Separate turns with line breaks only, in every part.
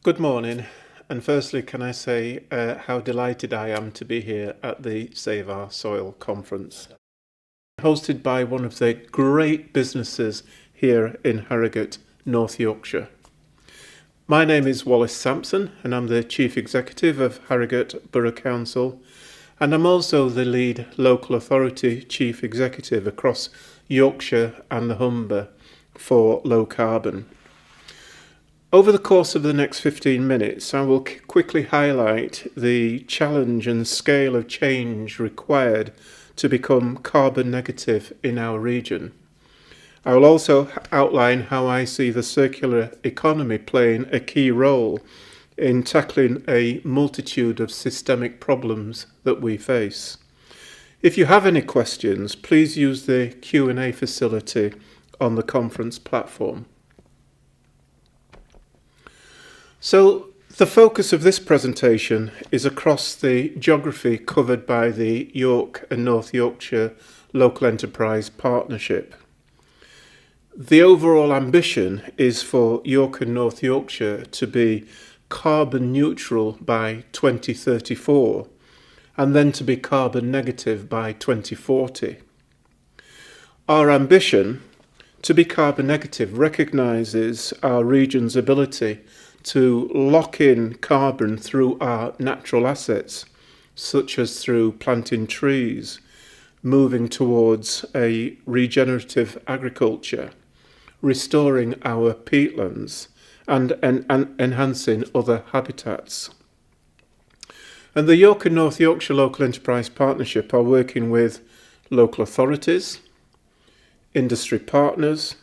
Good morning, and firstly, can I say how delighted I am to be here at the Save Our Soil conference, hosted by one of the great businesses here in Harrogate, North Yorkshire. My name is Wallace Sampson, and I'm the Chief Executive of Harrogate Borough Council, and I'm also the lead local authority Chief Executive across Yorkshire and the Humber for low carbon. Over the course of the next 15 minutes, I will quickly highlight the challenge and scale of change required to become carbon negative in our region. I will also outline how I see the circular economy playing a key role in tackling a multitude of systemic problems that we face. If you have any questions, please use the Q&A facility on the conference platform. So, the focus of this presentation is across the geography covered by the York and North Yorkshire Local Enterprise Partnership. The overall ambition is for York and North Yorkshire to be carbon neutral by 2034 and then to be carbon negative by 2040. Our ambition to be carbon negative recognises our region's ability to lock in carbon through our natural assets, such as through planting trees, moving towards a regenerative agriculture, restoring our peatlands, and enhancing other habitats. And the York and North Yorkshire Local Enterprise Partnership are working with local authorities, industry partners,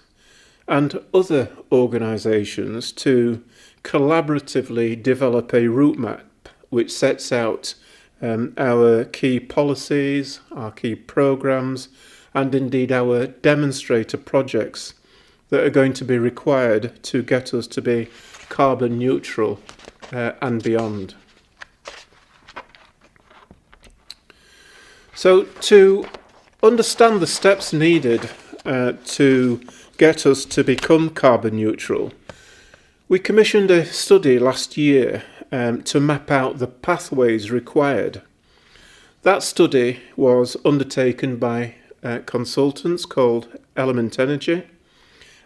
and other organisations to collaboratively develop a route map which sets out our key policies, our key programmes, and indeed our demonstrator projects that are going to be required to get us to be carbon neutral and beyond. So to understand the steps needed to get us to become carbon neutral, we commissioned a study last year to map out the pathways required. That study was undertaken by consultants called Element Energy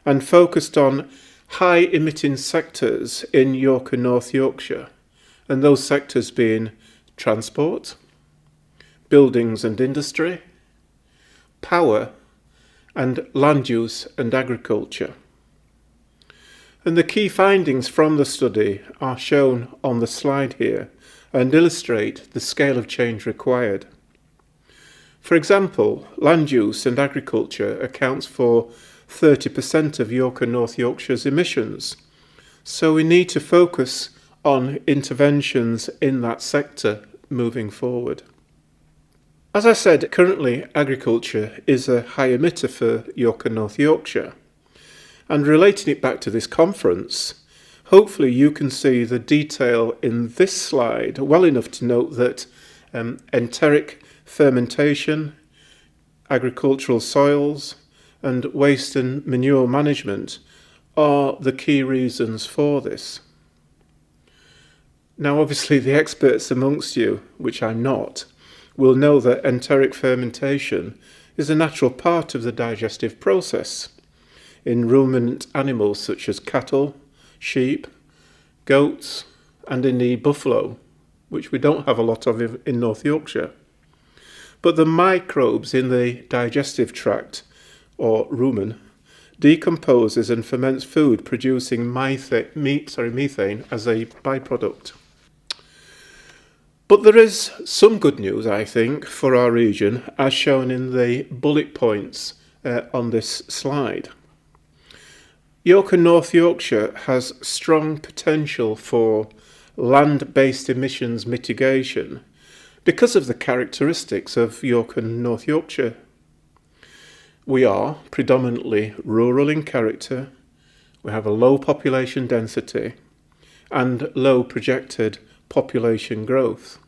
and focused on high emitting sectors in York and North Yorkshire, and those sectors being transport, buildings and industry, power, and land use and agriculture. And the key findings from the study are shown on the slide here and illustrate the scale of change required. For example, land use and agriculture accounts for 30% of York and North Yorkshire's emissions. So we need to focus on interventions in that sector moving forward. As I said, currently agriculture is a high emitter for York and North Yorkshire. And relating it back to this conference, hopefully you can see the detail in this slide well enough to note that enteric fermentation, agricultural soils, and waste and manure management are the key reasons for this. Now, obviously, the experts amongst you, which I'm not, will know that enteric fermentation is a natural part of the digestive process in ruminant animals such as cattle, sheep, goats, and indeed buffalo, which we don't have a lot of in North Yorkshire. But the microbes in the digestive tract, or rumen, decomposes and ferments food, producing methane as a byproduct. But there is some good news, I think, for our region, as shown in the bullet points on this slide. York and North Yorkshire has strong potential for land-based emissions mitigation because of the characteristics of York and North Yorkshire. We are predominantly rural in character, we have a low population density and low projected population growth.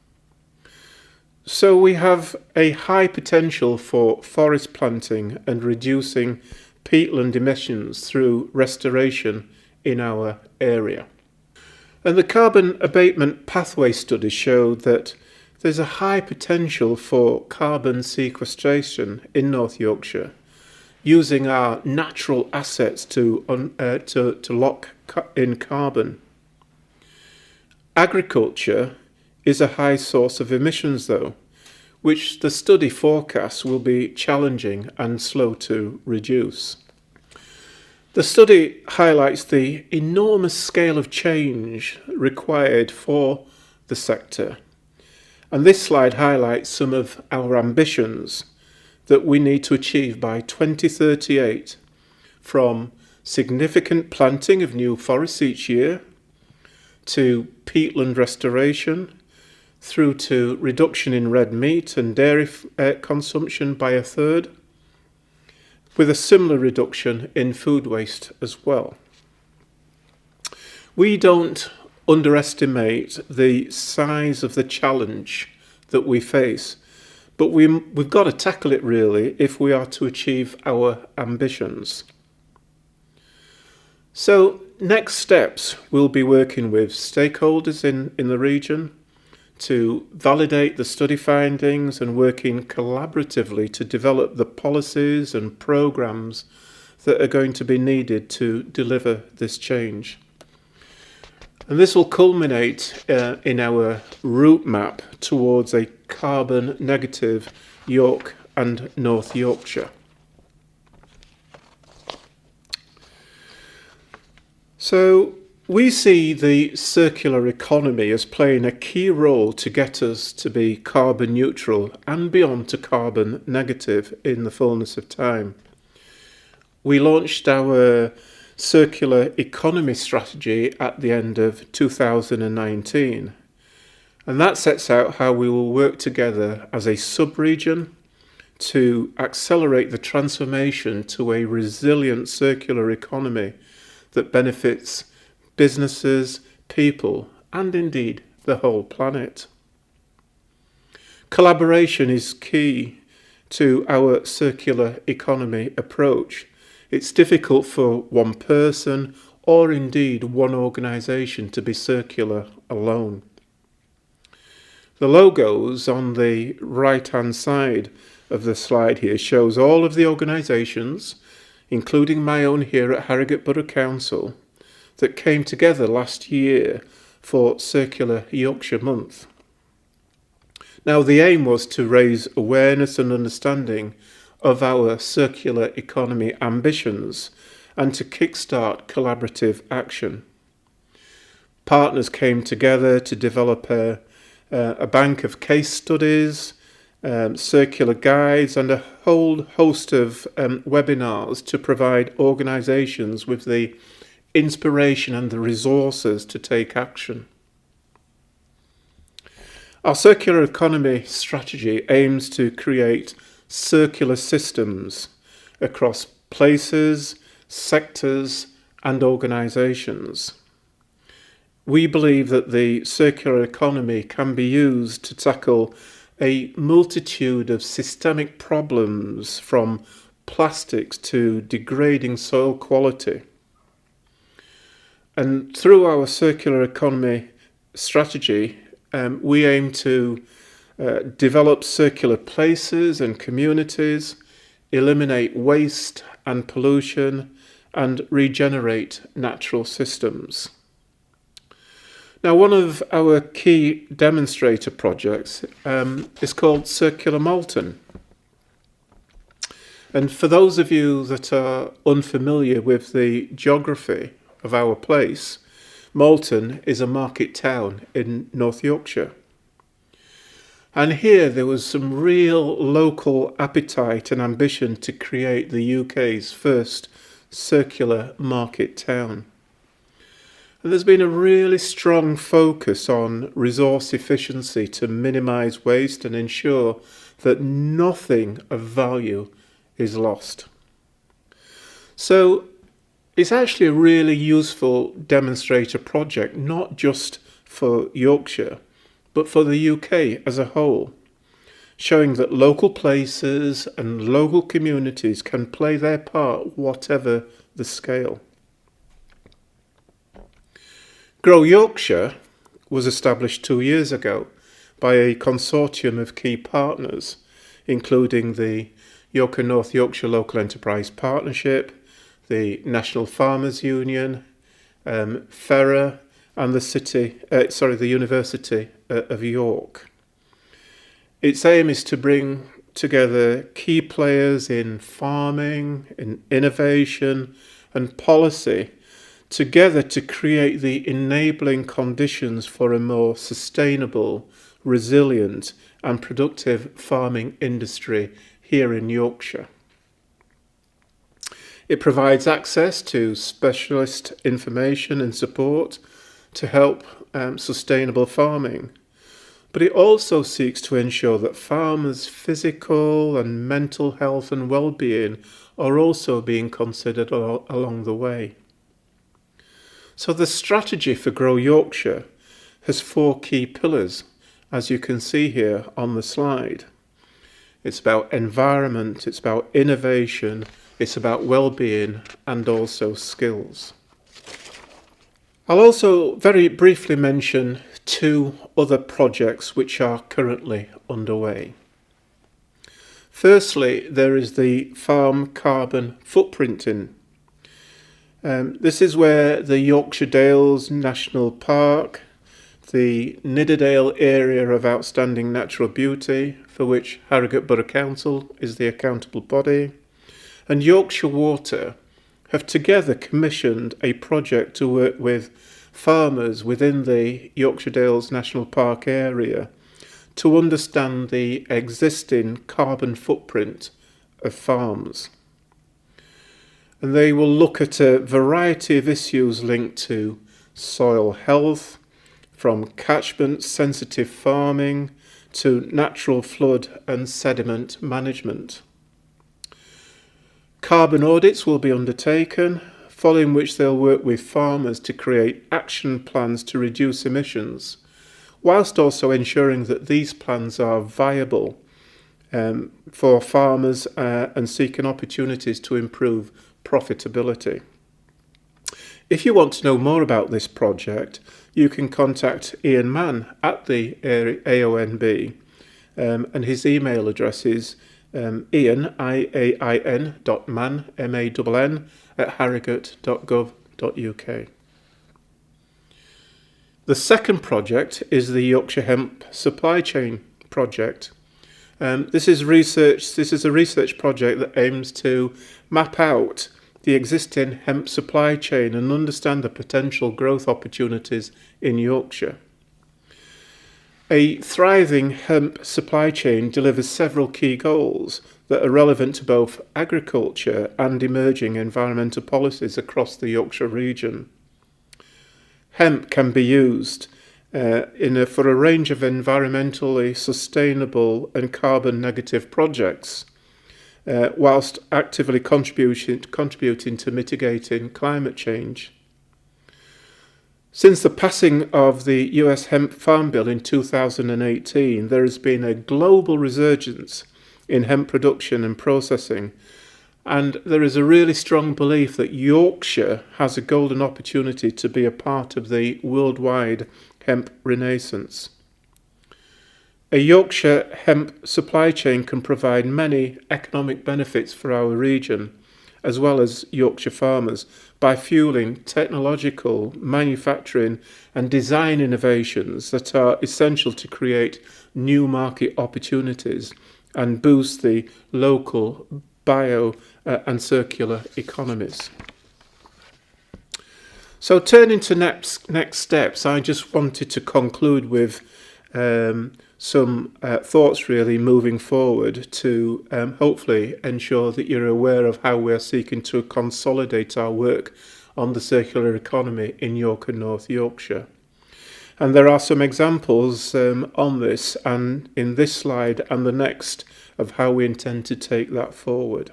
So we have a high potential for forest planting and reducing peatland emissions through restoration in our area. And the carbon abatement pathway study showed that there's a high potential for carbon sequestration in North Yorkshire, using our natural assets to lock in carbon. Agriculture is a high source of emissions, though, which the study forecasts will be challenging and slow to reduce. The study highlights the enormous scale of change required for the sector. And this slide highlights some of our ambitions that we need to achieve by 2038, from significant planting of new forests each year, to peatland restoration, through to reduction in red meat and dairy consumption by a third, with a similar reduction in food waste as well. We don't underestimate the size of the challenge that we face, but we've got to tackle it really if we are to achieve our ambitions. So next steps, we'll be working with stakeholders in the region to validate the study findings and working collaboratively to develop the policies and programs that are going to be needed to deliver this change. And this will culminate in our route map towards a carbon negative York and North Yorkshire. So we see the circular economy as playing a key role to get us to be carbon neutral and beyond to carbon negative in the fullness of time. We launched our circular economy strategy at the end of 2019, and that sets out how we will work together as a sub-region to accelerate the transformation to a resilient circular economy that benefits businesses, people, and indeed the whole planet. Collaboration is key to our circular economy approach. It's difficult for one person or indeed one organisation to be circular alone. The logos on the right-hand side of the slide here shows all of the organisations, including my own here at Harrogate Borough Council, that came together last year for Circular Yorkshire Month. Now, the aim was to raise awareness and understanding of our circular economy ambitions and to kickstart collaborative action. Partners came together to develop a bank of case studies, circular guides, and a whole host of webinars to provide organisations with the inspiration and the resources to take action. Our circular economy strategy aims to create circular systems across places, sectors, and organisations. We believe that the circular economy can be used to tackle a multitude of systemic problems, from plastics to degrading soil quality. And through our circular economy strategy, we aim to develop circular places and communities, eliminate waste and pollution, and regenerate natural systems. Now, one of our key demonstrator projects is called Circular Malton. And for those of you that are unfamiliar with the geography of our place, Malton is a market town in North Yorkshire. And here there was some real local appetite and ambition to create the UK's first circular market town. And there's been a really strong focus on resource efficiency to minimise waste and ensure that nothing of value is lost. So it's actually a really useful demonstrator project, not just for Yorkshire, but for the UK as a whole, showing that local places and local communities can play their part, whatever the scale. Grow Yorkshire was established 2 years ago by a consortium of key partners, including the North Yorkshire Local Enterprise Partnership, the National Farmers Union, FERA, and the University of York. Its aim is to bring together key players in farming, in innovation and policy together to create the enabling conditions for a more sustainable, resilient and productive farming industry here in Yorkshire. It provides access to specialist information and support to help sustainable farming, but it also seeks to ensure that farmers' physical and mental health and well-being are also being considered along the way. So the strategy for Grow Yorkshire has 4 key pillars, as you can see here on the slide. It's about environment, it's about innovation, it's about well-being and also skills. I'll also very briefly mention 2 other projects which are currently underway. Firstly, there is the farm carbon footprinting. This is where the Yorkshire Dales National Park, the Nidderdale Area of Outstanding Natural Beauty, for which Harrogate Borough Council is the accountable body, and Yorkshire Water have together commissioned a project to work with farmers within the Yorkshire Dales National Park area to understand the existing carbon footprint of farms. And they will look at a variety of issues linked to soil health, from catchment sensitive farming to natural flood and sediment management. Carbon audits will be undertaken, following which they'll work with farmers to create action plans to reduce emissions, whilst also ensuring that these plans are viable for farmers and seeking opportunities to improve profitability. If you want to know more about this project, you can contact Ian Mann at the AONB, and his email address is Ian, IAIN.mann, MANN, at harrogate.gov.uk. The second project is the Yorkshire Hemp Supply Chain Project. This is a research project that aims to map out the existing hemp supply chain and understand the potential growth opportunities in Yorkshire. A thriving hemp supply chain delivers several key goals that are relevant to both agriculture and emerging environmental policies across the Yorkshire region. Hemp can be used for a range of environmentally sustainable and carbon negative projects, whilst actively contributing to mitigating climate change. Since the passing of the US Hemp Farm Bill in 2018, there has been a global resurgence in hemp production and processing, and there is a really strong belief that Yorkshire has a golden opportunity to be a part of the worldwide hemp renaissance. A Yorkshire hemp supply chain can provide many economic benefits for our region, as well as Yorkshire farmers, by fueling technological, manufacturing and design innovations that are essential to create new market opportunities and boost the local bio and circular economies. So turning to next steps, I just wanted to conclude with some thoughts really moving forward to hopefully ensure that you're aware of how we're seeking to consolidate our work on the circular economy in York and North Yorkshire. And there are some examples on this and in this slide and the next of how we intend to take that forward.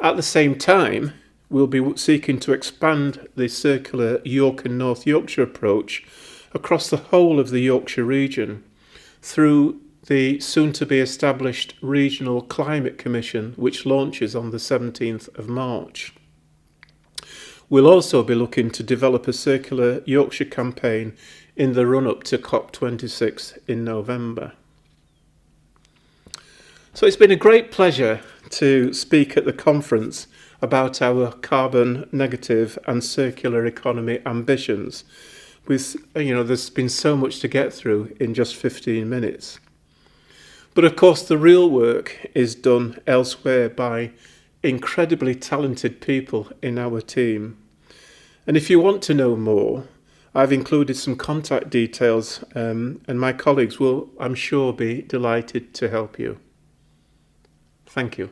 At the same time, we'll be seeking to expand the circular York and North Yorkshire approach across the whole of the Yorkshire region through the soon-to-be established Regional Climate Commission, which launches on the 17th of March. We'll also be looking to develop a circular Yorkshire campaign in the run-up to COP26 in November. So it's been a great pleasure to speak at the conference about our carbon negative and circular economy ambitions. There's been so much to get through in just 15 minutes. But of course, the real work is done elsewhere by incredibly talented people in our team. And if you want to know more, I've included some contact details, and my colleagues will, I'm sure, be delighted to help you. Thank you.